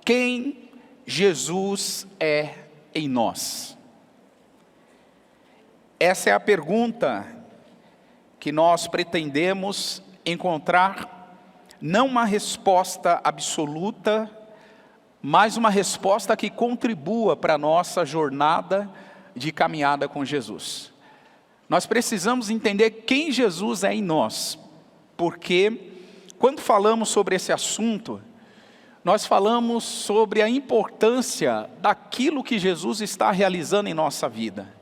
Quem Jesus é em nós? Essa é a pergunta que nós pretendemos encontrar, não uma resposta absoluta, mas uma resposta que contribua para a nossa jornada de caminhada com Jesus. Nós precisamos entender quem Jesus é em nós, porque quando falamos sobre esse assunto, nós falamos sobre a importância daquilo que Jesus está realizando em nossa vida.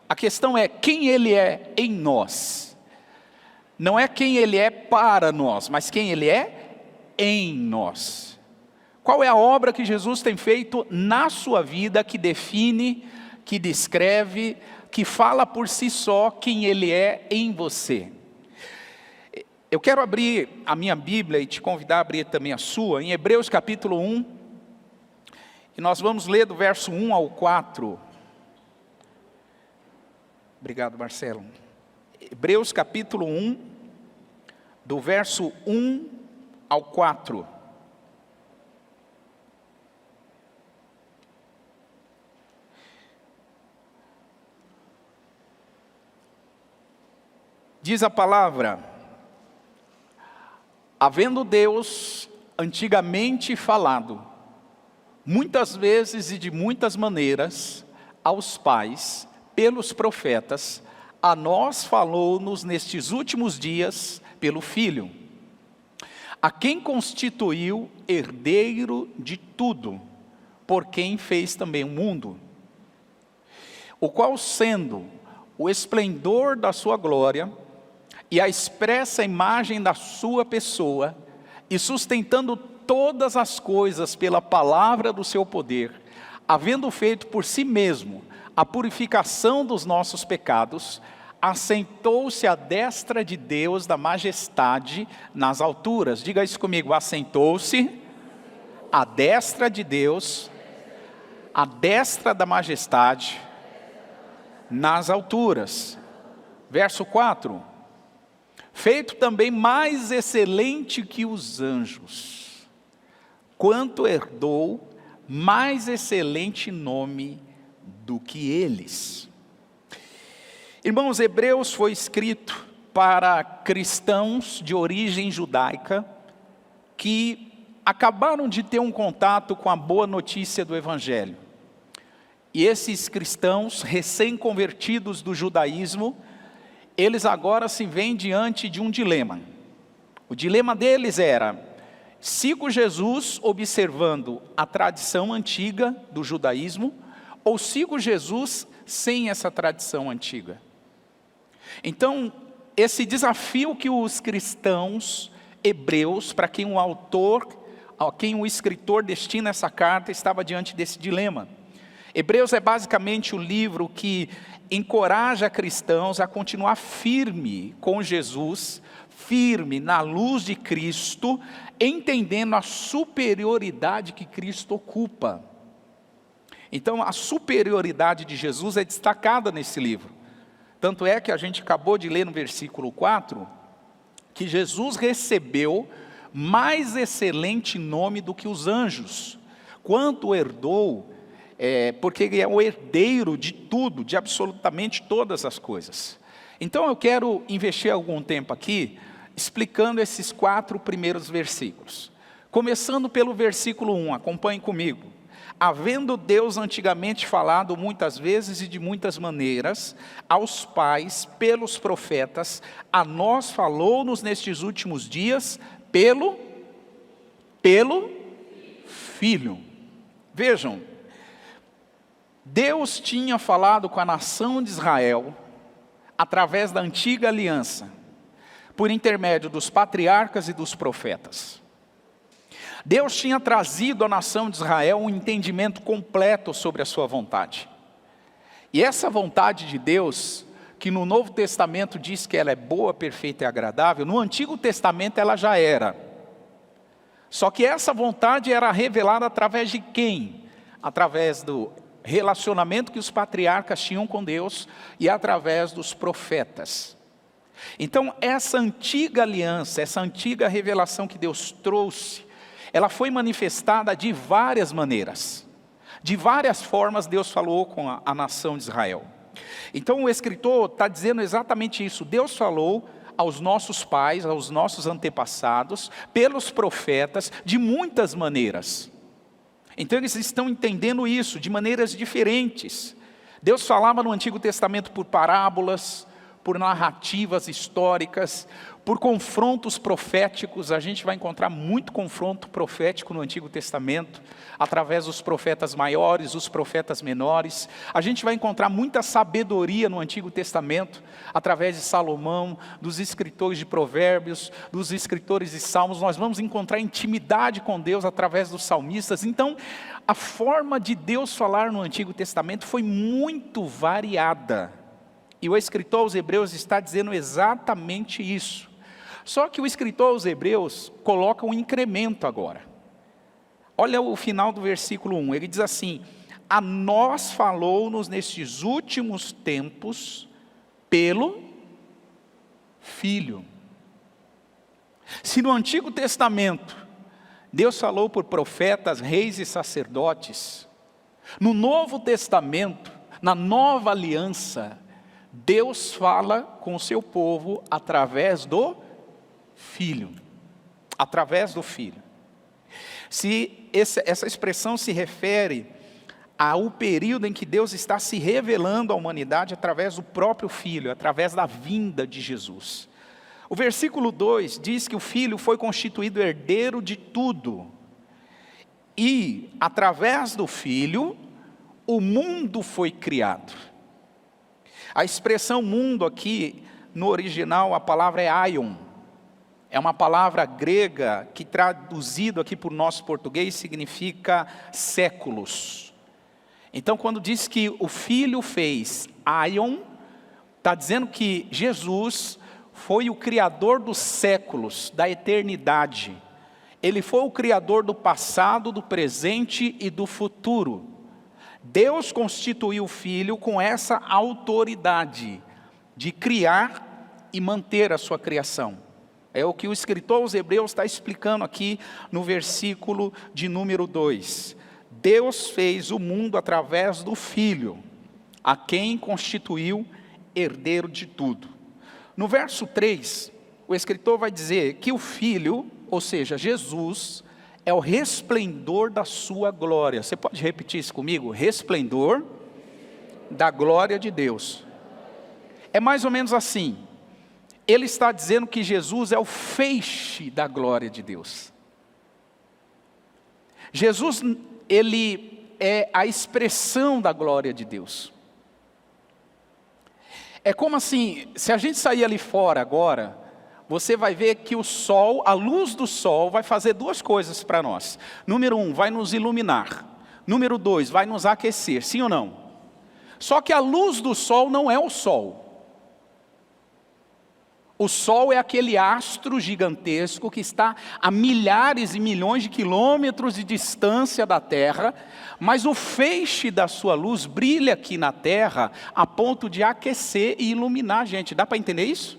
A questão é quem Ele é em nós. Não é quem Ele é para nós, mas quem Ele é em nós. Qual é a obra que Jesus tem feito na sua vida que define, que descreve, que fala por si só quem Ele é em você? Eu quero abrir a minha Bíblia e te convidar a abrir também a sua, em Hebreus capítulo 1, e nós vamos ler do verso 1 ao 4. Obrigado, Marcelo. Hebreus capítulo 1, do verso 1 ao 4. Diz a palavra: havendo Deus antigamente falado, muitas vezes e de muitas maneiras, aos pais, pelos profetas, a nós falou-nos nestes últimos dias pelo Filho, a quem constituiu herdeiro de tudo, por quem fez também o mundo, o qual, sendo o esplendor da sua glória e a expressa imagem da sua pessoa, e sustentando todas as coisas pela palavra do seu poder, havendo feito por si mesmo a purificação dos nossos pecados, assentou-se à destra de Deus da majestade nas alturas. Diga isso comigo: assentou-se à destra de Deus, à destra da majestade nas alturas. Verso 4: feito também mais excelente que os anjos, quanto herdou mais excelente nome do que eles. Irmãos, Hebreus foi escrito para cristãos de origem judaica que acabaram de ter um contato com a boa notícia do Evangelho. E esses cristãos recém-convertidos do judaísmo, eles agora se veem diante de um dilema. O dilema deles era: sigo Jesus observando a tradição antiga do judaísmo, ou sigo Jesus sem essa tradição antiga? Então, esse desafio que os cristãos hebreus, para quem o autor, a quem o escritor destina essa carta, estava diante desse dilema. Hebreus é basicamente o livro que encoraja cristãos a continuar firme com Jesus, firme na luz de Cristo, entendendo a superioridade que Cristo ocupa. Então, a superioridade de Jesus é destacada nesse livro. Tanto é que a gente acabou de ler no versículo 4, que Jesus recebeu mais excelente nome do que os anjos, quanto herdou, porque ele é o herdeiro de tudo, de absolutamente todas as coisas. Então eu quero investir algum tempo aqui, explicando esses 4 primeiros versículos. Começando pelo versículo 1, acompanhe comigo. Havendo Deus antigamente falado muitas vezes e de muitas maneiras, aos pais, pelos profetas, a nós falou-nos nestes últimos dias, pelo Filho. Vejam, Deus tinha falado com a nação de Israel, através da antiga aliança, por intermédio dos patriarcas e dos profetas. Deus tinha trazido à nação de Israel um entendimento completo sobre a sua vontade. E essa vontade de Deus, que no Novo Testamento diz que ela é boa, perfeita e agradável, no Antigo Testamento ela já era. Só que essa vontade era revelada através de quem? Através do relacionamento que os patriarcas tinham com Deus e através dos profetas. Então essa antiga aliança, essa antiga revelação que Deus trouxe, ela foi manifestada de várias maneiras. De várias formas Deus falou com a nação de Israel. Então o escritor está dizendo exatamente isso. Deus falou aos nossos pais, aos nossos antepassados, pelos profetas, de muitas maneiras. Então eles estão entendendo isso de maneiras diferentes. Deus falava no Antigo Testamento por parábolas, por narrativas históricas, por confrontos proféticos. A gente vai encontrar muito confronto profético no Antigo Testamento, através dos profetas maiores, os profetas menores. A gente vai encontrar muita sabedoria no Antigo Testamento, através de Salomão, dos escritores de provérbios, dos escritores de salmos. Nós vamos encontrar intimidade com Deus através dos salmistas. Então, a forma de Deus falar no Antigo Testamento foi muito variada. E o escritor aos Hebreus está dizendo exatamente isso. Só que o escritor aos Hebreus coloca um incremento agora. Olha o final do versículo 1, ele diz assim: a nós falou-nos nestes últimos tempos pelo Filho. Se no Antigo Testamento Deus falou por profetas, reis e sacerdotes, no Novo Testamento, na Nova Aliança, Deus fala com o seu povo através do Filho. Através do Filho. Se essa expressão se refere ao período em que Deus está se revelando à humanidade através do próprio Filho, através da vinda de Jesus. O versículo 2 diz que o Filho foi constituído herdeiro de tudo. E, através do Filho, o mundo foi criado. A expressão mundo aqui, no original, a palavra é aion. É uma palavra grega que, traduzido aqui por nosso português, significa séculos. Então, quando diz que o Filho fez aion, está dizendo que Jesus foi o Criador dos séculos, da eternidade. Ele foi o Criador do passado, do presente e do futuro. Deus constituiu o Filho com essa autoridade de criar e manter a sua criação. É o que o escritor aos Hebreus está explicando aqui no versículo de número 2. Deus fez o mundo através do Filho, a quem constituiu herdeiro de tudo. No verso 3, o escritor vai dizer que o Filho, ou seja, Jesus, é o resplendor da sua glória. Você pode repetir isso comigo? Resplendor da glória de Deus. É mais ou menos assim. Ele está dizendo que Jesus é o feixe da glória de Deus. Jesus, ele é a expressão da glória de Deus. É como assim, se a gente sair ali fora agora, você vai ver que o sol, a luz do sol vai fazer duas coisas para nós. Número 1, vai nos iluminar. Número 2, vai nos aquecer, sim ou não? Só que a luz do sol não é o sol. O Sol é aquele astro gigantesco que está a milhares e milhões de quilômetros de distância da Terra, mas o feixe da sua luz brilha aqui na Terra a ponto de aquecer e iluminar a gente. Dá para entender isso?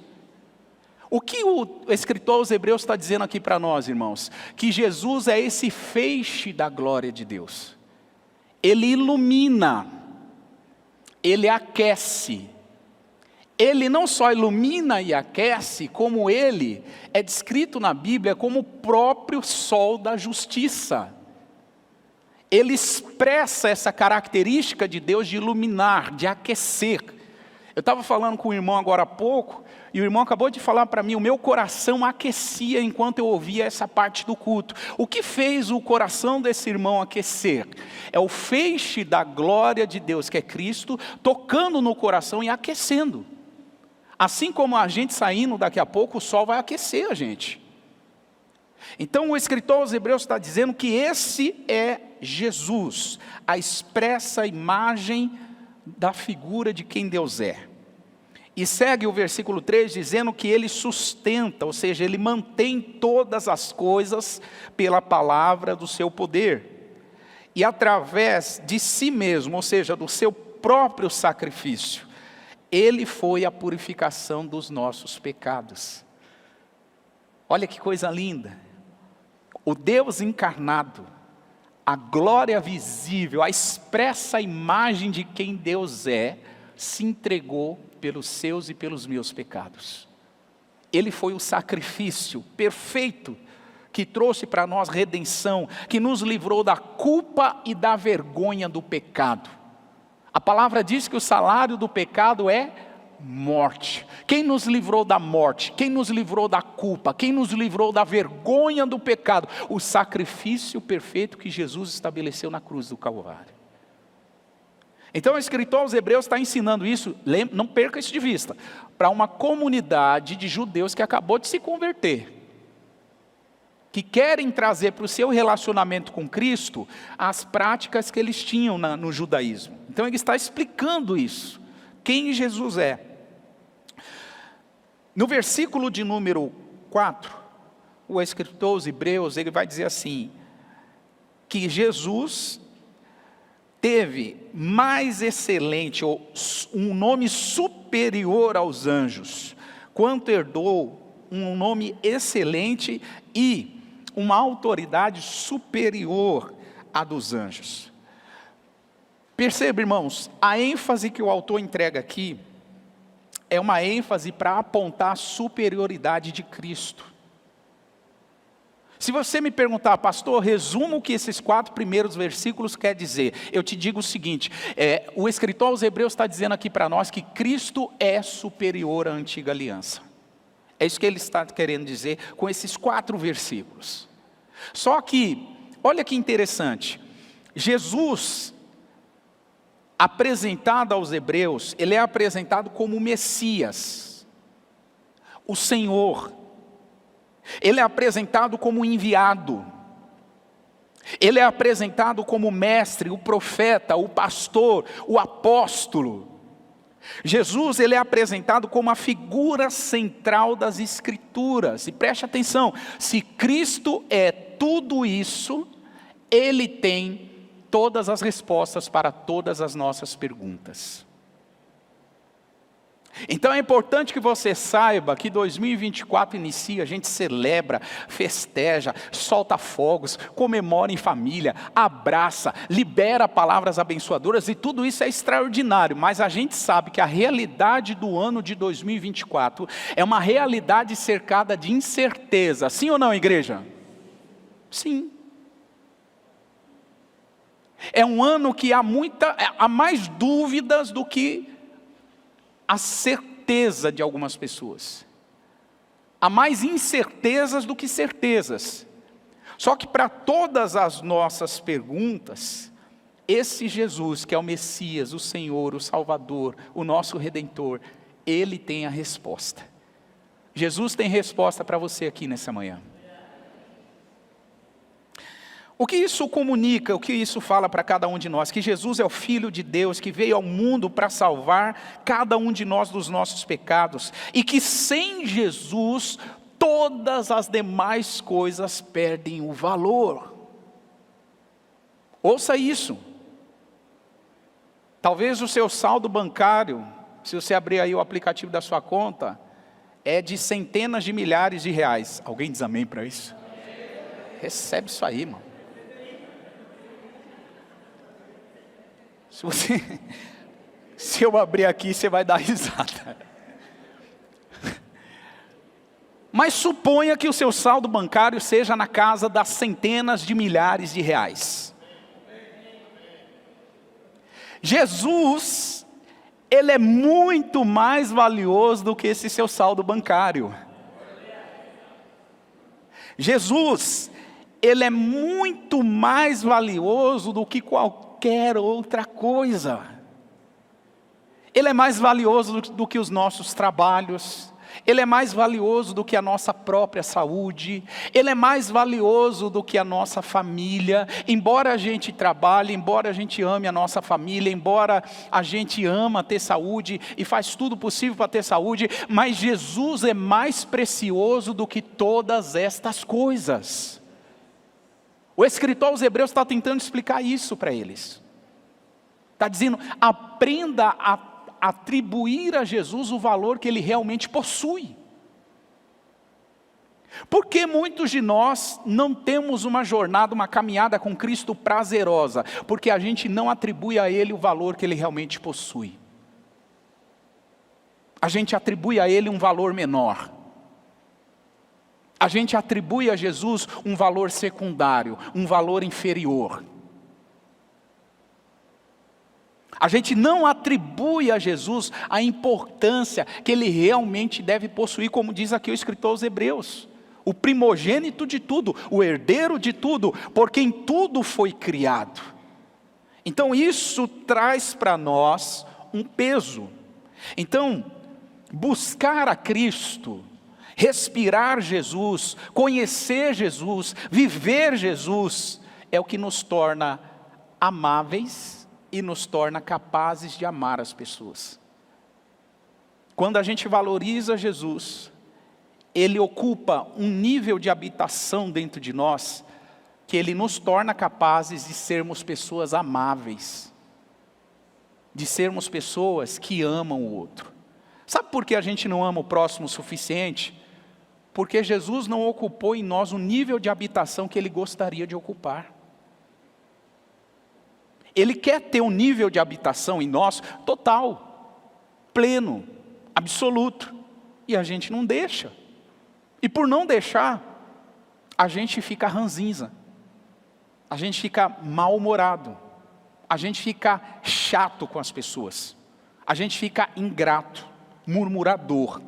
O que o escritor aos Hebreus está dizendo aqui para nós, irmãos? Que Jesus é esse feixe da glória de Deus. Ele ilumina, ele aquece. Ele não só ilumina e aquece, como ele é descrito na Bíblia como o próprio sol da justiça. Ele expressa essa característica de Deus de iluminar, de aquecer. Eu estava falando com o irmão agora há pouco, e o irmão acabou de falar para mim, o meu coração aquecia enquanto eu ouvia essa parte do culto. O que fez o coração desse irmão aquecer? É o feixe da glória de Deus, que é Cristo, tocando no coração e aquecendo. Assim como a gente saindo daqui a pouco, o sol vai aquecer a gente. Então o escritor aos Hebreus está dizendo que esse é Jesus, a expressa imagem da figura de quem Deus é. E segue o versículo 3 dizendo que ele sustenta, ou seja, ele mantém todas as coisas pela palavra do seu poder. E através de si mesmo, ou seja, do seu próprio sacrifício, ele foi a purificação dos nossos pecados. Olha que coisa linda. O Deus encarnado, a glória visível, a expressa imagem de quem Deus é, se entregou pelos seus e pelos meus pecados. Ele foi o sacrifício perfeito, que trouxe para nós redenção, que nos livrou da culpa e da vergonha do pecado. A palavra diz que o salário do pecado é morte. Quem nos livrou da morte? Quem nos livrou da culpa? Quem nos livrou da vergonha do pecado? O sacrifício perfeito que Jesus estabeleceu na cruz do Calvário. Então o escritor aos Hebreus está ensinando isso, não perca isso de vista, para uma comunidade de judeus que acabou de se converter, que querem trazer para o seu relacionamento com Cristo as práticas que eles tinham no judaísmo. Então ele está explicando isso, quem Jesus é. No versículo de número 4, o escritor aos Hebreus, ele vai dizer assim, que Jesus teve mais excelente, ou um nome superior aos anjos, quanto herdou um nome excelente e uma autoridade superior à dos anjos. Perceba, irmãos, a ênfase que o autor entrega aqui, é uma ênfase para apontar a superioridade de Cristo. Se você me perguntar, pastor, resumo o que esses 4 primeiros versículos quer dizer. Eu te digo o seguinte, o escritor aos Hebreus está dizendo aqui para nós que Cristo é superior à antiga aliança. É isso que ele está querendo dizer com esses 4 versículos. Só que, olha que interessante, Jesus, apresentado aos Hebreus, ele é apresentado como o Messias, o Senhor. Ele é apresentado como enviado. Ele é apresentado como o mestre, o profeta, o pastor, o apóstolo. Jesus, ele é apresentado como a figura central das Escrituras. E preste atenção, se Cristo é tudo isso, ele tem todas as respostas para todas as nossas perguntas. Então é importante que você saiba que 2024 inicia, a gente celebra, festeja, solta fogos, comemora em família, abraça, libera palavras abençoadoras e tudo isso é extraordinário, mas a gente sabe que a realidade do ano de 2024 é uma realidade cercada de incerteza, sim ou não, igreja? Sim. É um ano que há mais dúvidas do que a certeza de algumas pessoas. Há mais incertezas do que certezas. Só que para todas as nossas perguntas, esse Jesus que é o Messias, o Senhor, o Salvador, o nosso Redentor, ele tem a resposta. Jesus tem resposta para você aqui nessa manhã. O que isso comunica, o que isso fala para cada um de nós? Que Jesus é o Filho de Deus, que veio ao mundo para salvar cada um de nós dos nossos pecados. E que sem Jesus, todas as demais coisas perdem o valor. Ouça isso. Talvez o seu saldo bancário, se você abrir aí o aplicativo da sua conta, é de centenas de milhares de reais. Alguém diz amém para isso? Recebe isso aí, irmão. Se eu abrir aqui, você vai dar risada. Mas suponha que o seu saldo bancário seja na casa das centenas de milhares de reais. Jesus, ele é muito mais valioso do que esse seu saldo bancário. Jesus, ele é muito mais valioso do que qualquer outra coisa. Ele é mais valioso do que os nossos trabalhos. Ele é mais valioso do que a nossa própria saúde. Ele é mais valioso do que a nossa família. Embora a gente trabalhe, embora a gente ame a nossa família, embora a gente ama ter saúde e faz tudo possível para ter saúde, mas Jesus é mais precioso do que todas estas coisas. O escritor aos Hebreus está tentando explicar isso para eles. Está dizendo, aprenda a atribuir a Jesus o valor que ele realmente possui. Porque muitos de nós não temos uma jornada, uma caminhada com Cristo prazerosa? Porque a gente não atribui a Ele o valor que Ele realmente possui. A gente atribui a Ele um valor menor. A gente atribui a Jesus um valor secundário, um valor inferior. A gente não atribui a Jesus a importância que Ele realmente deve possuir, como diz aqui o escritor aos Hebreus. O primogênito de tudo, o herdeiro de tudo, por quem tudo foi criado. Então isso traz para nós um peso. Então, buscar a Cristo, respirar Jesus, conhecer Jesus, viver Jesus, é o que nos torna amáveis e nos torna capazes de amar as pessoas. Quando a gente valoriza Jesus, Ele ocupa um nível de habitação dentro de nós, que Ele nos torna capazes de sermos pessoas amáveis, de sermos pessoas que amam o outro. Sabe por que a gente não ama o próximo o suficiente? Porque Jesus não ocupou em nós o nível de habitação que Ele gostaria de ocupar. Ele quer ter um nível de habitação em nós total, pleno, absoluto, e a gente não deixa. E por não deixar, a gente fica ranzinza, a gente fica mal-humorado, a gente fica chato com as pessoas, a gente fica ingrato, murmurador,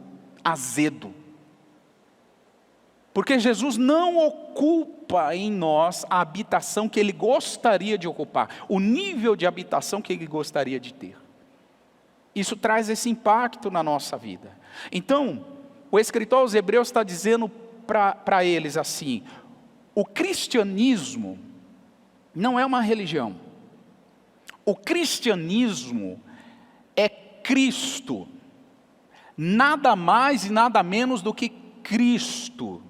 azedo. Porque Jesus não ocupa em nós a habitação que Ele gostaria de ocupar, o nível de habitação que Ele gostaria de ter. Isso traz esse impacto na nossa vida. Então, o escritor aos Hebreus está dizendo para eles assim: o cristianismo não é uma religião. O cristianismo é Cristo. Nada mais e nada menos do que Cristo.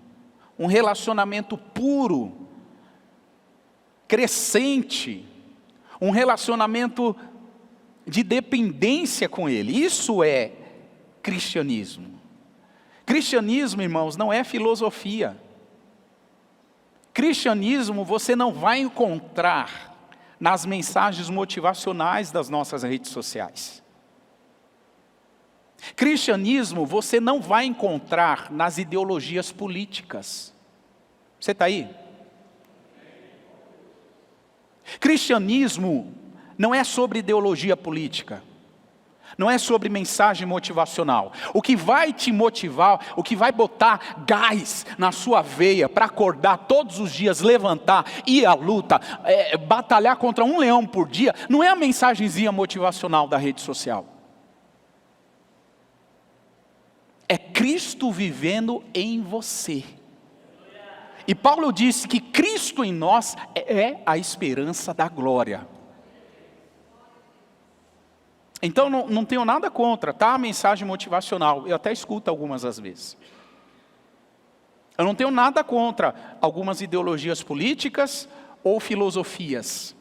Um relacionamento puro, crescente, um relacionamento de dependência com Ele. Isso é cristianismo. Cristianismo, irmãos, não é filosofia. Cristianismo você não vai encontrar nas mensagens motivacionais das nossas redes sociais. Cristianismo você não vai encontrar nas ideologias políticas. Você está aí? Cristianismo não é sobre ideologia política. Não é sobre mensagem motivacional. O que vai te motivar, o que vai botar gás na sua veia para acordar todos os dias, levantar, ir à luta, batalhar contra um leão por dia, não é a mensagenzinha motivacional da rede social. É Cristo vivendo em você. E Paulo disse que Cristo em nós é a esperança da glória. Então não tenho nada contra, tá? A mensagem motivacional, eu até escuto algumas às vezes. Eu não tenho nada contra algumas ideologias políticas ou filosofias.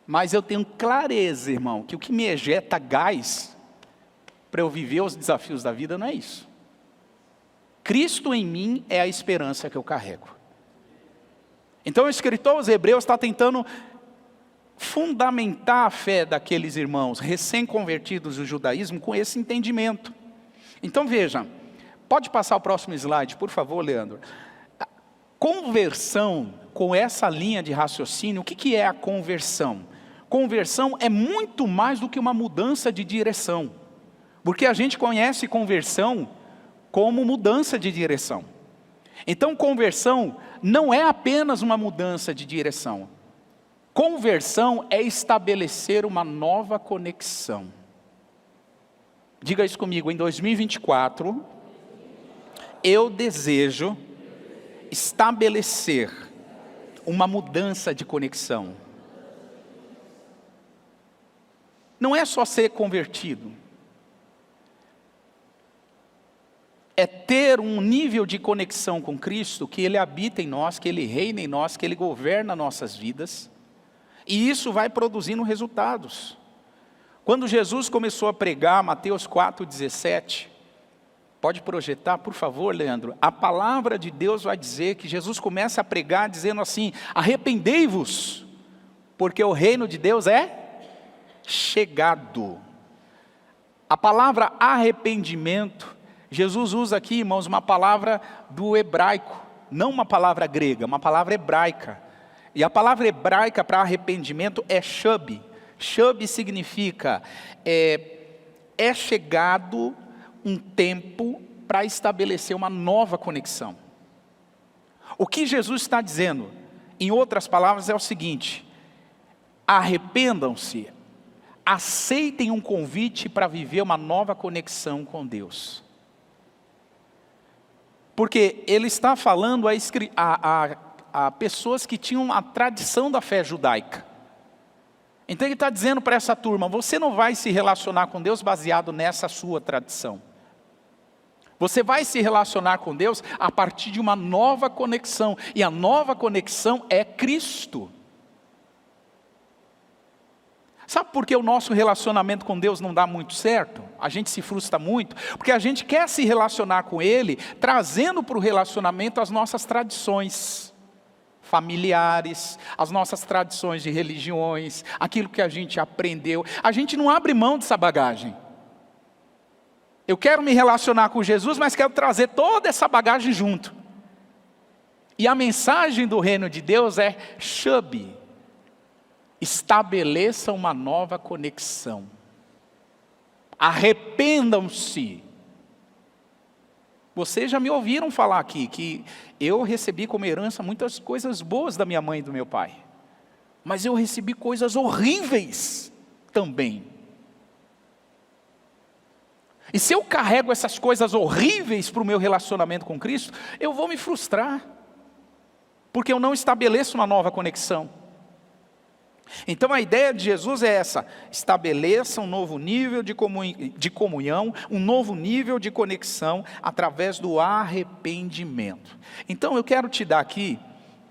Mas eu tenho clareza, irmão, que o que me ejeta gás para eu viver os desafios da vida não é isso. Cristo em mim é a esperança que eu carrego. Então o escritor aos Hebreus está tentando fundamentar a fé daqueles irmãos recém-convertidos do judaísmo com esse entendimento. Então veja, pode passar o próximo slide, por favor, Leandro. Conversão, com essa linha de raciocínio, o que é a conversão? Conversão é muito mais do que uma mudança de direção. Porque a gente conhece conversão como mudança de direção. Então conversão não é apenas uma mudança de direção. Conversão é estabelecer uma nova conexão. Diga isso comigo, em 2024, eu desejo estabelecer uma mudança de conexão. Não é só ser convertido. É ter um nível de conexão com Cristo, que Ele habita em nós, que Ele reina em nós, que Ele governa nossas vidas. E isso vai produzindo resultados. Quando Jesus começou a pregar, Mateus 4,17, Pode projetar, por favor, Leandro. A palavra de Deus vai dizer que Jesus começa a pregar dizendo assim: arrependei-vos, porque o reino de Deus é chegado. A palavra arrependimento, Jesus usa aqui, irmãos, uma palavra do hebraico, não uma palavra grega, uma palavra hebraica. E a palavra hebraica para arrependimento é shub. Shub significa, é chegado um tempo para estabelecer uma nova conexão. O que Jesus está dizendo, em outras palavras, é o seguinte: arrependam-se, aceitem um convite para viver uma nova conexão com Deus. Porque ele está falando a pessoas que tinham a tradição da fé judaica. Então ele está dizendo para essa turma: você não vai se relacionar com Deus baseado nessa sua tradição. Você vai se relacionar com Deus a partir de uma nova conexão. E a nova conexão é Cristo. Sabe por que o nosso relacionamento com Deus não dá muito certo? A gente se frustra muito, porque a gente quer se relacionar com Ele, trazendo para o relacionamento as nossas tradições familiares, as nossas tradições de religiões, aquilo que a gente aprendeu. A gente não abre mão dessa bagagem. Eu quero me relacionar com Jesus, mas quero trazer toda essa bagagem junto. E a mensagem do reino de Deus é shub. Estabeleça uma nova conexão. Arrependam-se. Vocês já me ouviram falar aqui que eu recebi como herança muitas coisas boas da minha mãe e do meu pai. Mas eu recebi coisas horríveis também. E se eu carrego essas coisas horríveis para o meu relacionamento com Cristo, eu vou me frustrar. Porque eu não estabeleço uma nova conexão. Então a ideia de Jesus é essa: estabeleça um novo nível de comunhão, um novo nível de conexão através do arrependimento. Então eu quero te dar aqui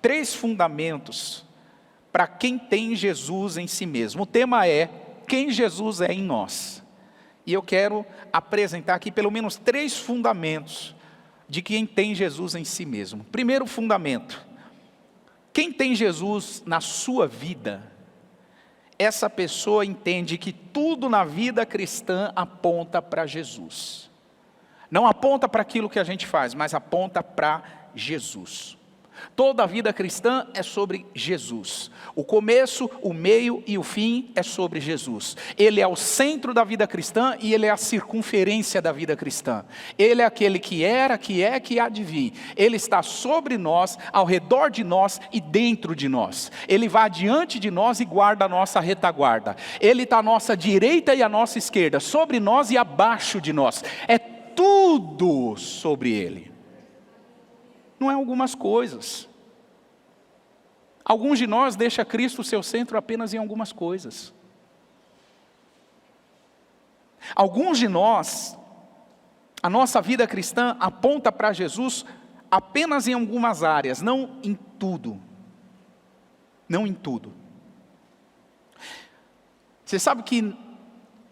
3 fundamentos para quem tem Jesus em si mesmo. O tema é quem Jesus é em nós. E eu quero apresentar aqui pelo menos 3 fundamentos de quem tem Jesus em si mesmo. Primeiro fundamento: quem tem Jesus na sua vida, essa pessoa entende que tudo na vida cristã aponta para Jesus. Não aponta para aquilo que a gente faz, mas aponta para Jesus. Toda a vida cristã é sobre Jesus. O começo, o meio e o fim é sobre Jesus. Ele é o centro da vida cristã e Ele é a circunferência da vida cristã. Ele é aquele que era, que é, que há de vir. Ele está sobre nós, ao redor de nós e dentro de nós. Ele vai adiante de nós e guarda a nossa retaguarda. Ele está à nossa direita e à nossa esquerda, sobre nós e abaixo de nós. É tudo sobre Ele. Não é algumas coisas. Alguns de nós deixam Cristo o seu centro apenas em algumas coisas. Alguns de nós, a nossa vida cristã aponta para Jesus apenas em algumas áreas, não em tudo. Não em tudo. Você sabe que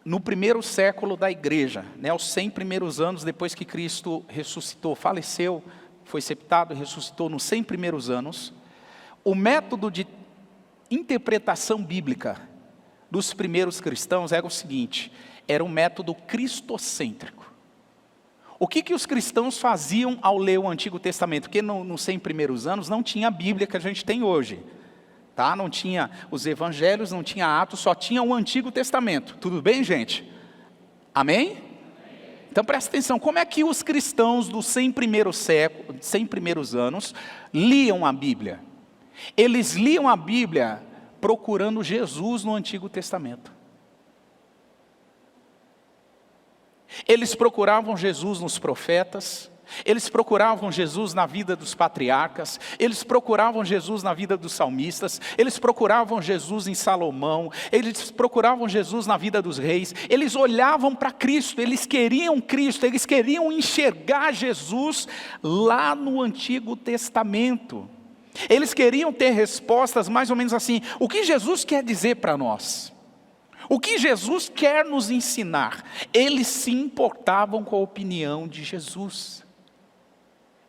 no primeiro século da igreja, os 100 primeiros anos depois que Cristo ressuscitou, faleceu, foi sepultado e ressuscitou nos 100 primeiros anos, o método de interpretação bíblica dos primeiros cristãos era o seguinte: era um método cristocêntrico. O que os cristãos faziam ao ler o Antigo Testamento? Porque nos 100 primeiros anos não tinha a Bíblia que a gente tem hoje. Tá? Não tinha os evangelhos, não tinha Atos, só tinha o Antigo Testamento. Tudo bem, gente? Amém? Então presta atenção, como é que os cristãos dos 100 primeiros anos liam a Bíblia? Eles liam a Bíblia procurando Jesus no Antigo Testamento. Eles procuravam Jesus nos profetas, eles procuravam Jesus na vida dos patriarcas, eles procuravam Jesus na vida dos salmistas, eles procuravam Jesus em Salomão, eles procuravam Jesus na vida dos reis, eles olhavam para Cristo, eles queriam Cristo, eles queriam enxergar Jesus lá no Antigo Testamento. Eles queriam ter respostas mais ou menos assim: o que Jesus quer dizer para nós? O que Jesus quer nos ensinar? Eles se importavam com a opinião de Jesus.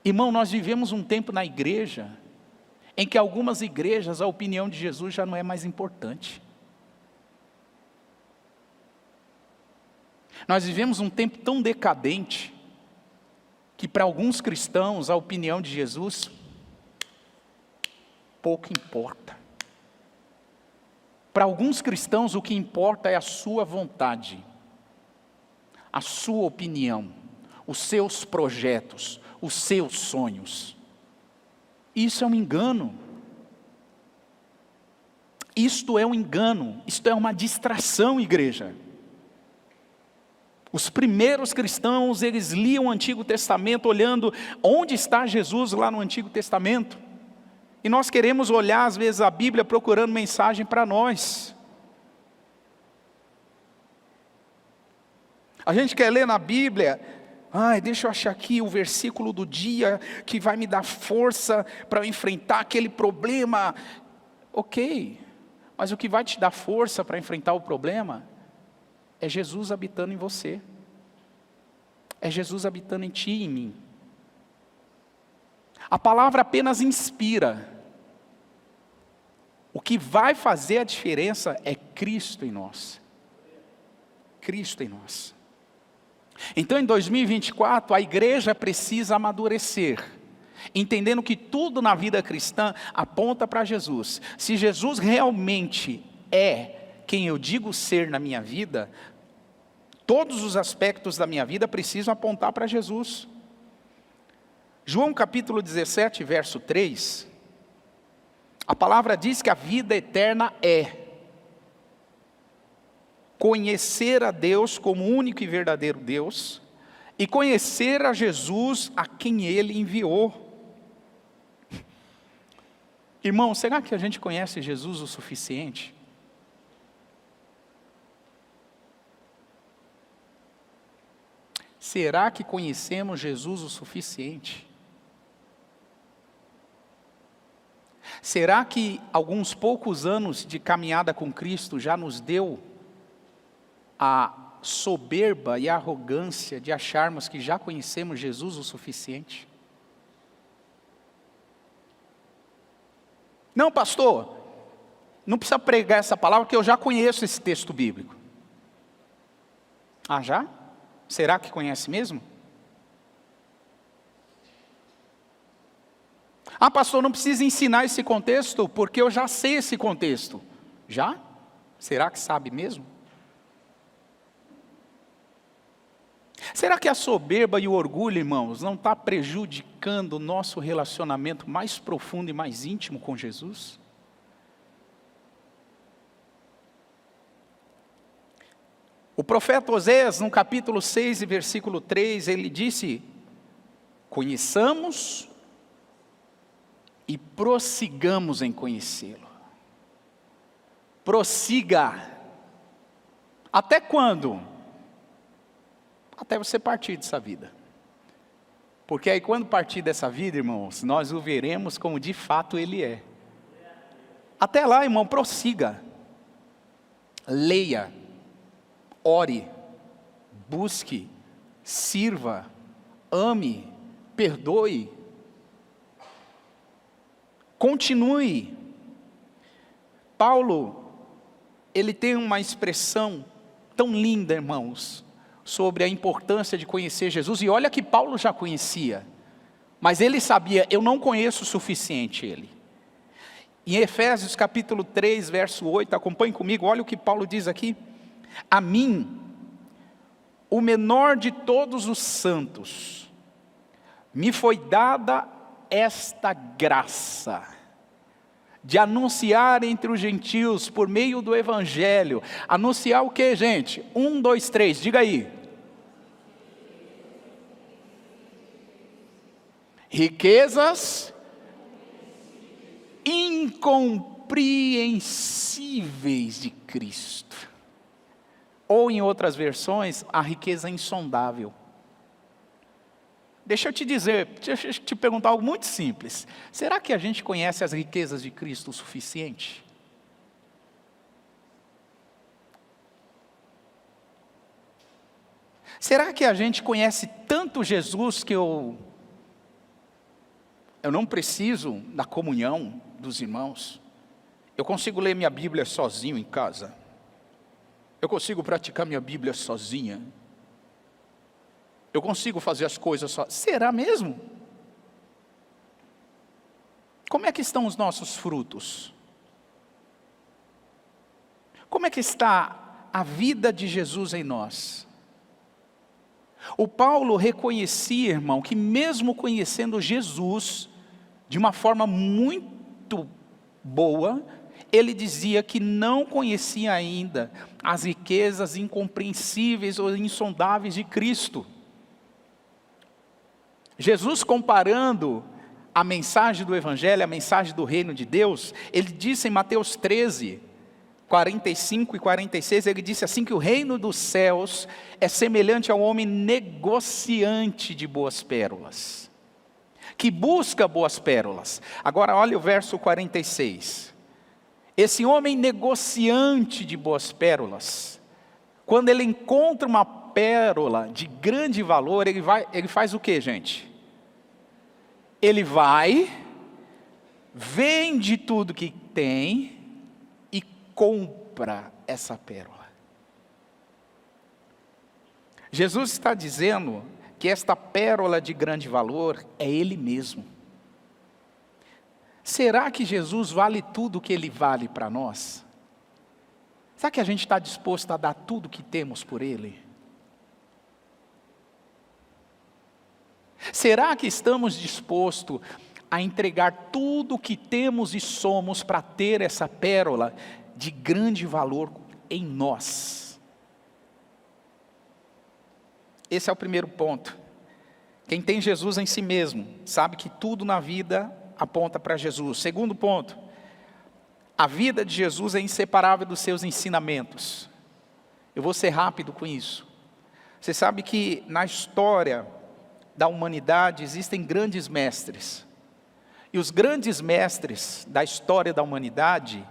Irmão, nós vivemos um tempo na igreja, em que algumas igrejas a opinião de Jesus já não é mais importante. Nós vivemos um tempo tão decadente, que para alguns cristãos a opinião de Jesus pouco importa. Para alguns cristãos o que importa é a sua vontade, a sua opinião, os seus projetos, os seus sonhos. Isso é um engano. Isto é um engano, isto é uma distração, igreja. Os primeiros cristãos, eles liam o Antigo Testamento olhando onde está Jesus lá no Antigo Testamento. E nós queremos olhar às vezes a Bíblia procurando mensagem para nós. A gente quer ler na Bíblia, deixa eu achar aqui o versículo do dia que vai me dar força para eu enfrentar aquele problema. Ok, mas o que vai te dar força para enfrentar o problema é Jesus habitando em você. É Jesus habitando em ti e em mim. A palavra apenas inspira. O que vai fazer a diferença é Cristo em nós. Cristo em nós. Então em 2024 a igreja precisa amadurecer, entendendo que tudo na vida cristã aponta para Jesus. Se Jesus realmente é quem eu digo ser na minha vida, todos os aspectos da minha vida precisam apontar para Jesus. João capítulo 17, verso 3, a palavra diz que a vida eterna é conhecer a Deus como único e verdadeiro Deus, e conhecer a Jesus a quem Ele enviou. Irmão, será que a gente conhece Jesus o suficiente? Será que conhecemos Jesus o suficiente? Será que alguns poucos anos de caminhada com Cristo já nos deu a soberba e a arrogância de acharmos que já conhecemos Jesus o suficiente? Não, pastor, não precisa pregar essa palavra porque eu já conheço esse texto bíblico. Ah, já? Será que conhece mesmo? Ah, pastor, não precisa ensinar esse contexto, porque eu já sei esse contexto. Já? Será que sabe mesmo? Será que a soberba e o orgulho, irmãos, não está prejudicando o nosso relacionamento mais profundo e mais íntimo com Jesus? O profeta Osés, no capítulo 6 e versículo 3, ele disse: conheçamos e prossigamos em conhecê-lo. Prossiga. Até quando? Até você partir dessa vida. Porque aí quando partir dessa vida, irmãos, nós o veremos como de fato Ele é. Até lá, irmão, prossiga. Leia. Ore. Busque. Sirva. Ame. Perdoe. Continue. Paulo, ele tem uma expressão tão linda, irmãos, sobre a importância de conhecer Jesus. E olha que Paulo já conhecia, mas ele sabia, eu não conheço o suficiente ele. Em Efésios capítulo 3, verso 8, acompanhe comigo, olha o que Paulo diz aqui. A mim, o menor de todos os santos, me foi dada esta graça de anunciar entre os gentios, por meio do evangelho, anunciar o que, gente? 1, 2, 3, diga aí. Riquezas incompreensíveis de Cristo. Ou em outras versões, a riqueza insondável. Deixa eu te dizer, deixa eu te perguntar algo muito simples. Será que a gente conhece as riquezas de Cristo o suficiente? Será que a gente conhece tanto Jesus que eu não preciso da comunhão dos irmãos? Eu consigo ler minha Bíblia sozinho em casa? Eu consigo praticar minha Bíblia sozinha? Eu consigo fazer as coisas sozinho? Será mesmo? Como é que estão os nossos frutos? Como é que está a vida de Jesus em nós? O Paulo reconhecia, irmão, que mesmo conhecendo Jesus de uma forma muito boa, ele dizia que não conhecia ainda as riquezas incompreensíveis ou insondáveis de Cristo. Jesus, comparando a mensagem do Evangelho, a mensagem do reino de Deus, ele disse em Mateus 13, 45 e 46, ele disse assim, que o reino dos céus é semelhante ao homem negociante de boas pérolas, que busca boas pérolas. Agora olha o verso 46, esse homem negociante de boas pérolas, quando ele encontra uma pérola de grande valor, ele faz o que, gente? Ele vai, vende tudo que tem, compra essa pérola. Jesus está dizendo que esta pérola de grande valor é Ele mesmo. Será que Jesus vale tudo o que Ele vale para nós? Será que a gente está disposto a dar tudo o que temos por Ele? Será que estamos dispostos a entregar tudo o que temos e somos para ter essa pérola de grande valor em nós? Esse é o primeiro ponto. Quem tem Jesus em si mesmo, sabe que tudo na vida aponta para Jesus. Segundo ponto, a vida de Jesus é inseparável dos seus ensinamentos. Eu vou ser rápido com isso. Você sabe que na história da humanidade existem grandes mestres. E os grandes mestres da história da humanidade,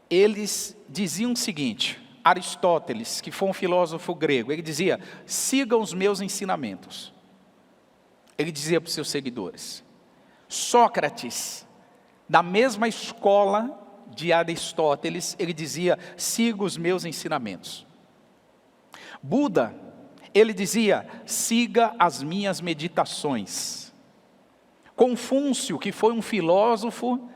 eles diziam o seguinte, Aristóteles, que foi um filósofo grego, ele dizia, sigam os meus ensinamentos. Ele dizia para os seus seguidores. Sócrates, da mesma escola de Aristóteles, ele dizia, siga os meus ensinamentos. Buda, ele dizia, siga as minhas meditações. Confúcio, que foi um filósofo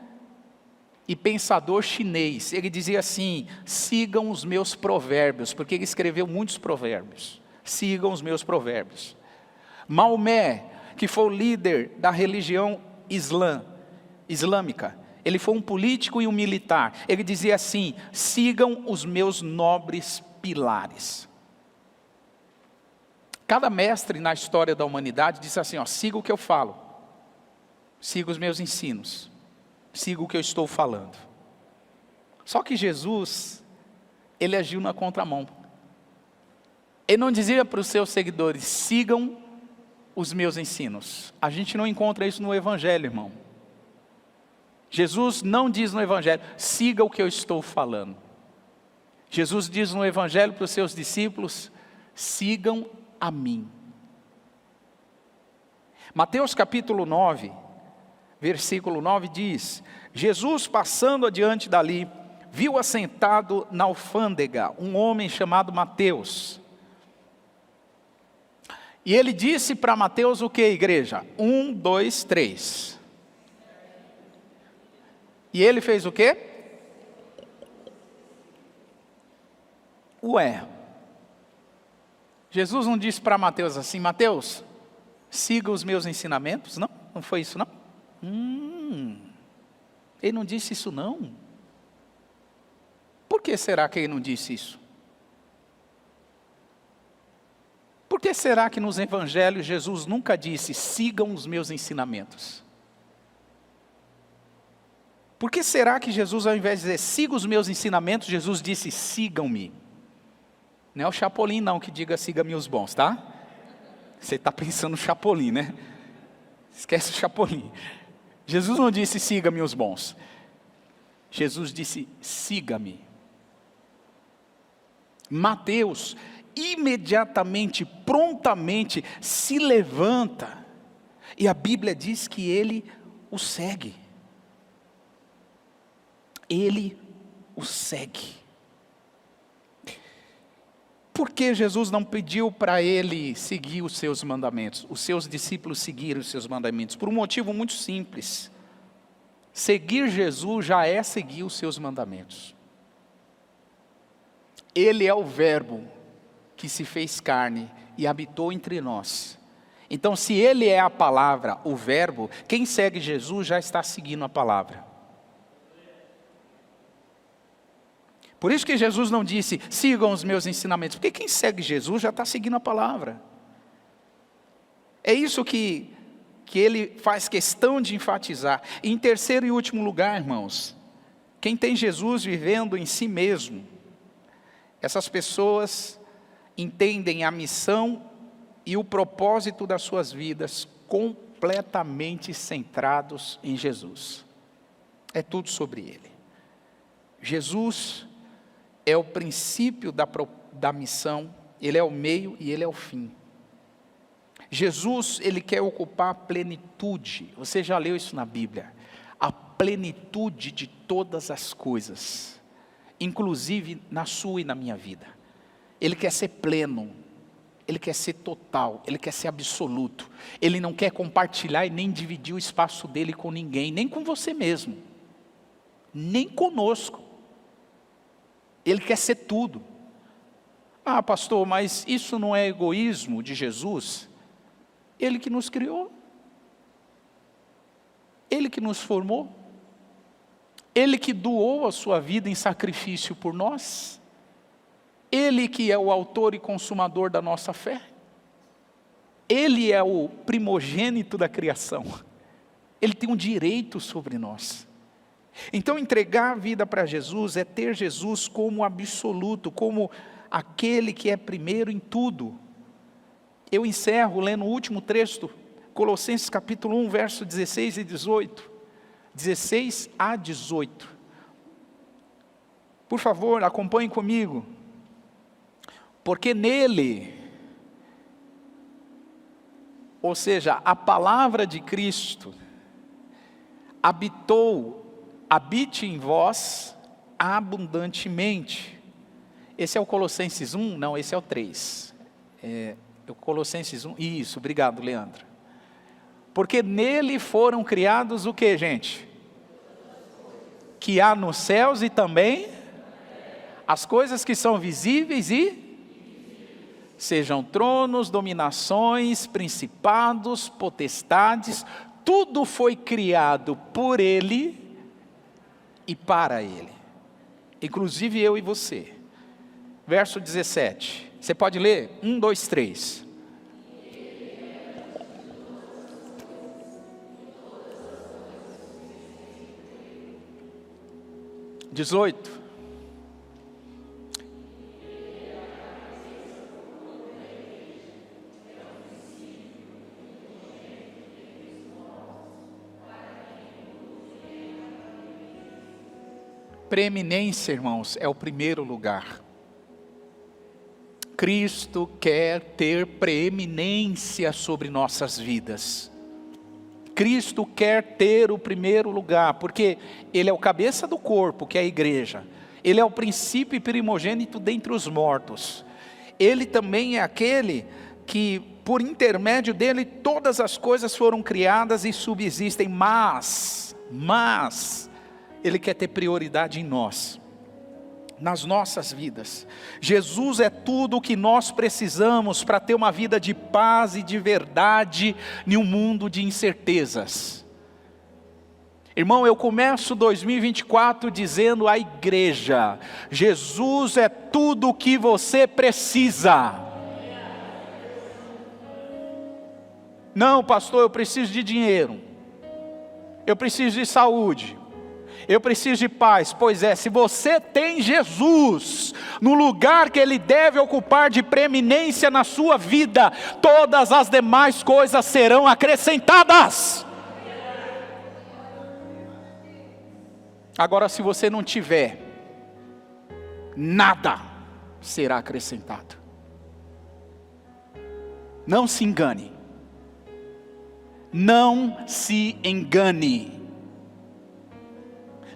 e pensador chinês, ele dizia assim, sigam os meus provérbios, porque ele escreveu muitos provérbios, sigam os meus provérbios. Maomé, que foi o líder da religião islâmica, ele foi um político e um militar, ele dizia assim, sigam os meus nobres pilares. Cada mestre na história da humanidade disse assim, ó, siga o que eu falo, siga os meus ensinos, siga o que eu estou falando. Só que Jesus, ele agiu na contramão. Ele não dizia para os seus seguidores, sigam os meus ensinos. A gente não encontra isso no Evangelho, irmão. Jesus não diz no Evangelho, siga o que eu estou falando. Jesus diz no Evangelho para os seus discípulos, sigam a mim. Mateus capítulo 9, versículo 9 diz, Jesus passando adiante dali, viu assentado na alfândega um homem chamado Mateus. E ele disse para Mateus o que, igreja? 1, 2, 3. E ele fez o quê? Ué, Jesus não disse para Mateus assim, Mateus, siga os meus ensinamentos? Não, não foi isso não? Ele não disse isso não. Por que será que ele não disse isso? Por que será que nos evangelhos Jesus nunca disse, sigam os meus ensinamentos? Por que será que Jesus, ao invés de dizer, siga os meus ensinamentos, Jesus disse, sigam-me? Não é o Chapolin não que diga, siga-me os bons, tá? Você está pensando no Chapolin, né? Esquece o Chapolin. Jesus não disse, siga-me os bons. Jesus disse, siga-me. Mateus, imediatamente, prontamente, se levanta. E a Bíblia diz que ele o segue. Ele o segue. Por que Jesus não pediu para ele seguir os seus mandamentos? Os seus discípulos seguiram os seus mandamentos? Por um motivo muito simples. Seguir Jesus já é seguir os seus mandamentos. Ele é o Verbo que se fez carne e habitou entre nós. Então, se Ele é a palavra, o Verbo, quem segue Jesus já está seguindo a palavra. Por isso que Jesus não disse, sigam os meus ensinamentos, porque quem segue Jesus já está seguindo a palavra. É isso que Ele faz questão de enfatizar. E em terceiro e último lugar, irmãos, quem tem Jesus vivendo em si mesmo, essas pessoas entendem a missão e o propósito das suas vidas completamente centrados em Jesus. É tudo sobre Ele. Jesus é o princípio da missão, Ele é o meio e Ele é o fim. Jesus, Ele quer ocupar a plenitude, você já leu isso na Bíblia, a plenitude de todas as coisas, inclusive na sua e na minha vida. Ele quer ser pleno, Ele quer ser total, Ele quer ser absoluto. Ele não quer compartilhar e nem dividir o espaço dEle com ninguém, nem com você mesmo, nem conosco. Ele quer ser tudo. Ah, pastor, mas isso não é egoísmo de Jesus? Ele que nos criou. Ele que nos formou. Ele que doou a sua vida em sacrifício por nós. Ele que é o autor e consumador da nossa fé. Ele é o primogênito da criação. Ele tem um direito sobre nós. Então entregar a vida para Jesus é ter Jesus como absoluto, como aquele que é primeiro em tudo. Eu encerro lendo o último texto, Colossenses capítulo 1, verso 16 e 18. 16 a 18. Por favor, acompanhe comigo. Porque nele, ou seja, a palavra de Cristo, habite em vós abundantemente. Esse é o Colossenses 1? Não, esse é o 3. É o Colossenses 1, isso, obrigado Leandro. Porque nele foram criados o que, gente? Que há nos céus e também as coisas que são visíveis e sejam tronos, dominações, principados, potestades, tudo foi criado por Ele e para Ele, inclusive eu e você. Verso 17, você pode ler? 1, 2, 3. (18) Preeminência, irmãos, é o primeiro lugar. Cristo quer ter preeminência sobre nossas vidas. Cristo quer ter o primeiro lugar, porque Ele é o cabeça do corpo, que é a igreja. Ele é o princípio e primogênito dentre os mortos. Ele também é aquele que, por intermédio dele, todas as coisas foram criadas e subsistem, mas Ele quer ter prioridade em nós, nas nossas vidas. Jesus é tudo o que nós precisamos para ter uma vida de paz e de verdade em um mundo de incertezas. Irmão, eu começo 2024 dizendo à igreja: Jesus é tudo o que você precisa. Não, pastor, eu preciso de dinheiro, eu preciso de saúde, eu preciso de paz. Pois é, se você tem Jesus no lugar que Ele deve ocupar de preeminência na sua vida, todas as demais coisas serão acrescentadas. Agora, se você não tiver, nada será acrescentado. Não se engane. Não se engane.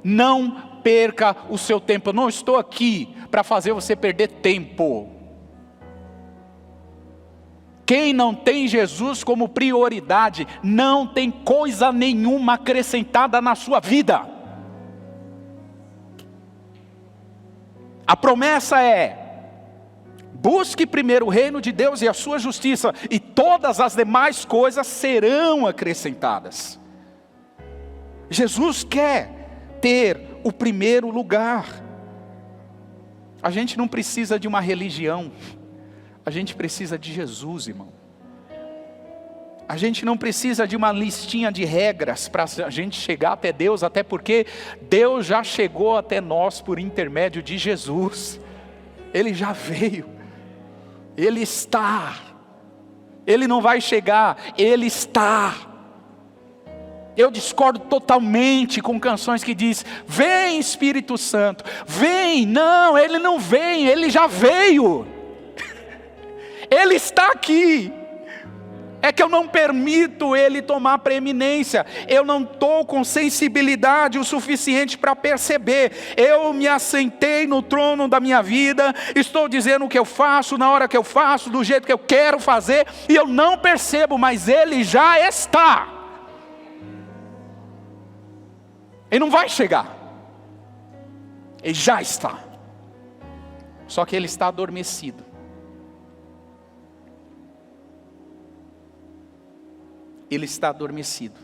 Não perca o seu tempo. Eu não estou aqui para fazer você perder tempo. Quem não tem Jesus como prioridade, não tem coisa nenhuma acrescentada na sua vida. A promessa é: busque primeiro o reino de Deus e a sua justiça, e todas as demais coisas serão acrescentadas. Jesus quer ter o primeiro lugar. A gente não precisa de uma religião. A gente precisa de Jesus, irmão. A gente não precisa de uma listinha de regras para a gente chegar até Deus, até porque Deus já chegou até nós por intermédio de Jesus. Ele já veio. Ele está. Ele não vai chegar, Ele está. Eu discordo totalmente com canções que diz: vem Espírito Santo, vem. Não, Ele não vem, Ele já veio. Ele está aqui. É que eu não permito Ele tomar preeminência. Eu não estou com sensibilidade o suficiente para perceber. Eu me assentei no trono da minha vida. Estou dizendo o que eu faço, na hora que eu faço, do jeito que eu quero fazer. E eu não percebo, mas Ele já está. Ele não vai chegar. Ele já está. Só que Ele está adormecido. Ele está adormecido.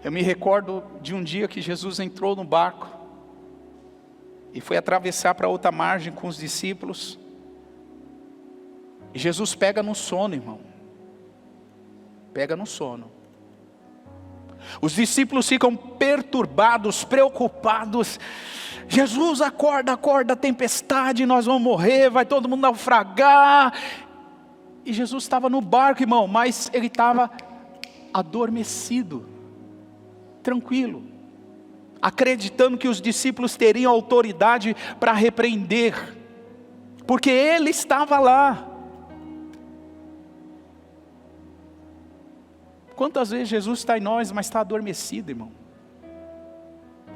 Eu me recordo de um dia que Jesus entrou no barco e foi atravessar para outra margem com os discípulos. E Jesus pega no sono, irmão. Pega no sono. Os discípulos ficam perturbados, preocupados. Jesus, acorda, acorda, tempestade, nós vamos morrer, vai todo mundo naufragar. E Jesus estava no barco, irmão, mas Ele estava adormecido, tranquilo, acreditando que os discípulos teriam autoridade para repreender, porque Ele estava lá. Quantas vezes Jesus está em nós, mas está adormecido, irmão?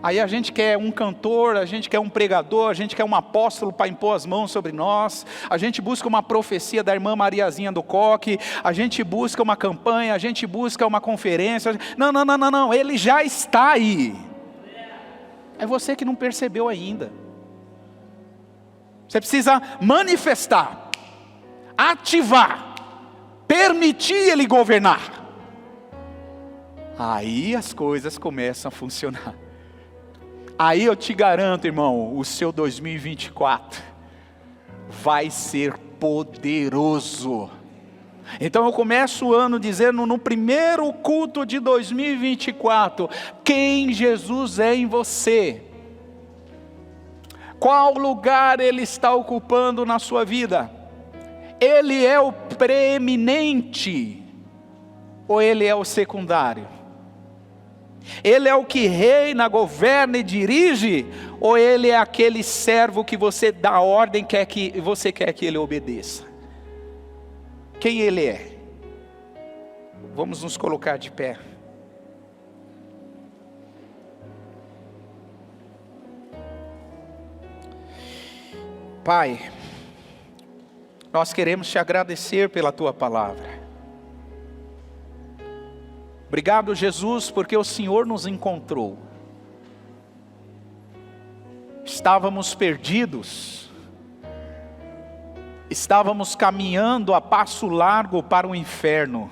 Aí a gente quer um cantor, a gente quer um pregador, a gente quer um apóstolo para impor as mãos sobre nós, a gente busca uma profecia da irmã Mariazinha do Coque, a gente busca uma campanha, a gente busca uma conferência. Não, Ele já está aí. É você que não percebeu ainda. Você precisa manifestar, ativar, permitir Ele governar. Aí as coisas começam a funcionar. Aí eu te garanto, irmão, o seu 2024 vai ser poderoso. Então eu começo o ano dizendo, no primeiro culto de 2024, quem Jesus é em você. Qual lugar Ele está ocupando na sua vida? Ele é o preeminente ou Ele é o secundário? Ele é o que reina, governa e dirige, ou Ele é aquele servo que você dá ordem, que você quer que Ele obedeça? Quem Ele é? Vamos nos colocar de pé. Pai, nós queremos te agradecer pela Tua palavra. Obrigado, Jesus, porque o Senhor nos encontrou. Estávamos perdidos. Estávamos caminhando a passo largo para o inferno.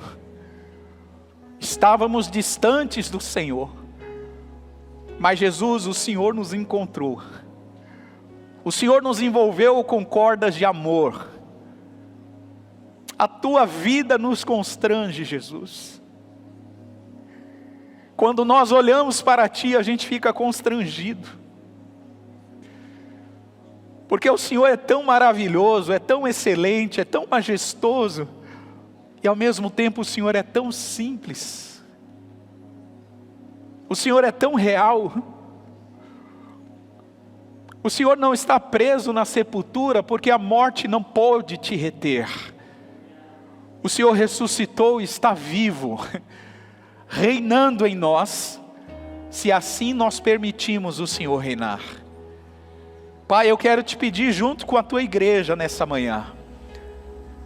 Estávamos distantes do Senhor. Mas Jesus, o Senhor nos encontrou. O Senhor nos envolveu com cordas de amor. A Tua vida nos constrange, Jesus. Quando nós olhamos para Ti, a gente fica constrangido. Porque o Senhor é tão maravilhoso, é tão excelente, é tão majestoso. E ao mesmo tempo o Senhor é tão simples. O Senhor é tão real. O Senhor não está preso na sepultura, porque a morte não pôde te reter. O Senhor ressuscitou e está vivo, reinando em nós, se assim nós permitimos o Senhor reinar. Pai, eu quero te pedir junto com a tua igreja nessa manhã,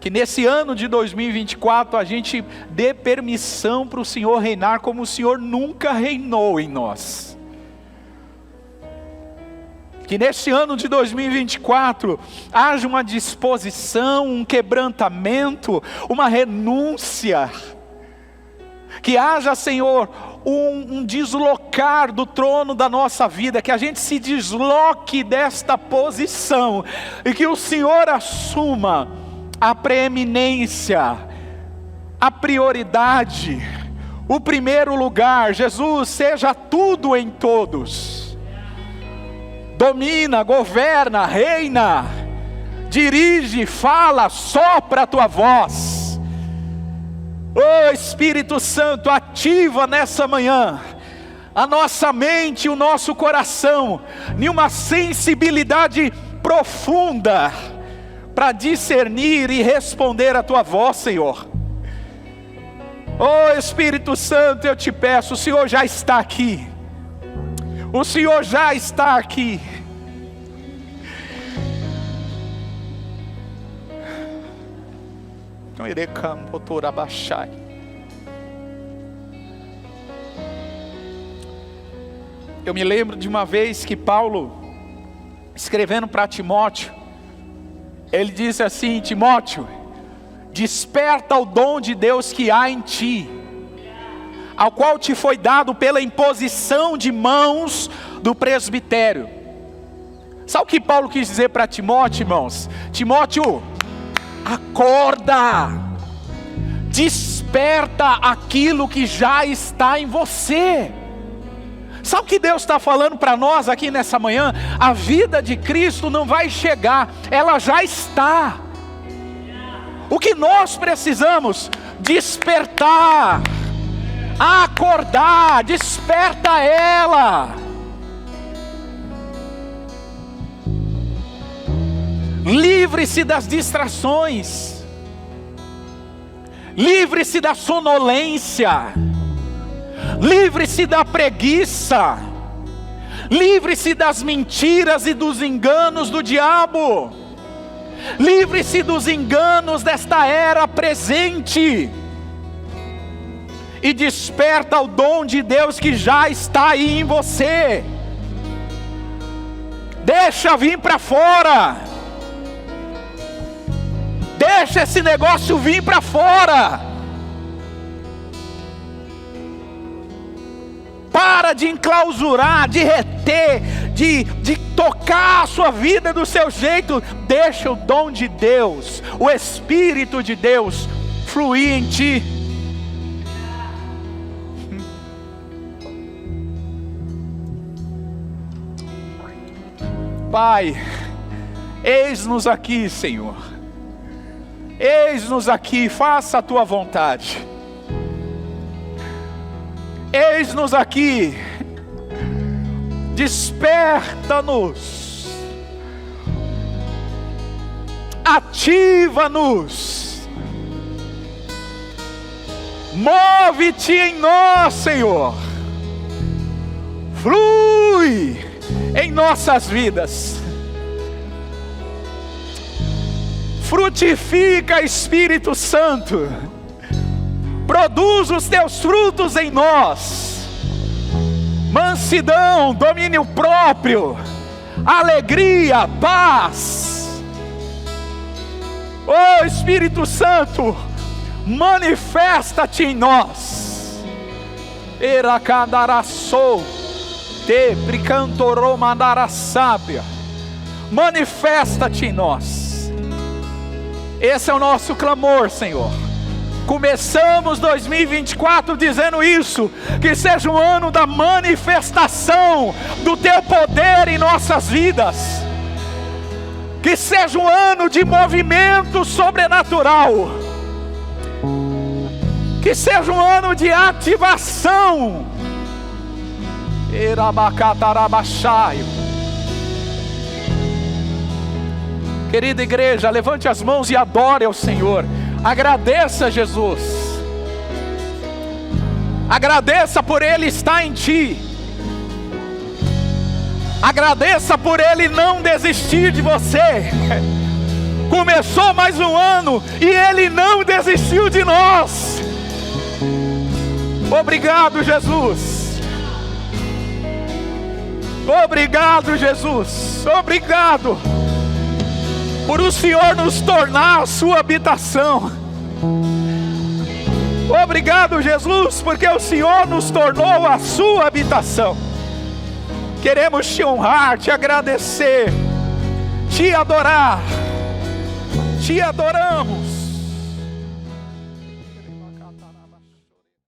que nesse ano de 2024 a gente dê permissão para o Senhor reinar como o Senhor nunca reinou em nós. Que neste ano de 2024 haja uma disposição, um quebrantamento, uma renúncia. Que haja, Senhor, um deslocar do trono da nossa vida, que a gente se desloque desta posição e que o Senhor assuma a preeminência, a prioridade, o primeiro lugar. Jesus, seja tudo em todos. Domina, governa, reina, dirige, fala, sopra a tua voz. Oh Espírito Santo, ativa nessa manhã a nossa mente, o nosso coração, em uma sensibilidade profunda, para discernir e responder a tua voz, Senhor. Oh Espírito Santo, eu te peço, o Senhor já está aqui. O Senhor já está aqui. Eu me lembro de uma vez que Paulo, escrevendo para Timóteo, ele disse assim: Timóteo, desperta o dom de Deus que há em ti, ao qual te foi dado pela imposição de mãos do presbitério. Sabe o que Paulo quis dizer para Timóteo, irmãos? Timóteo, acorda, desperta aquilo que já está em você. Sabe o que Deus está falando para nós aqui nessa manhã? A vida de Cristo não vai chegar, ela já está. O que nós precisamos? Despertar, acordar, desperta ela. Livre-se das distrações, livre-se da sonolência, livre-se da preguiça, livre-se das mentiras e dos enganos do diabo, livre-se dos enganos desta era presente, e desperta o dom de Deus que já está aí em você. Deixa vir para fora, deixa esse negócio vir para fora. Para de enclausurar, de reter, de tocar a sua vida do seu jeito. Deixa o dom de Deus, o Espírito de Deus fluir em ti. Pai, eis-nos aqui, Senhor. Eis-nos aqui, faça a tua vontade. Eis-nos aqui, desperta-nos, ativa-nos, move-te em nós, Senhor, flui em nossas vidas, frutifica, Espírito Santo, produz os teus frutos em nós: mansidão, domínio próprio, alegria, paz. Oh Espírito Santo, manifesta-te em nós. Eracandaraçou, te bricantorou mandara sábia. Manifesta-te em nós. Esse é o nosso clamor, Senhor. Começamos 2024 dizendo isso, que seja um ano da manifestação do teu poder em nossas vidas, que seja um ano de movimento sobrenatural, que seja um ano de ativação. Querida igreja, levante as mãos e adore ao Senhor. Agradeça a Jesus. Agradeça por Ele estar em ti. Agradeça por Ele não desistir de você. Começou mais um ano e Ele não desistiu de nós. Obrigado, Jesus. Obrigado, Jesus. Obrigado por o Senhor nos tornar a sua habitação. Obrigado, Jesus, porque o Senhor nos tornou a sua habitação. Queremos te honrar, te agradecer, te adorar. Te adoramos.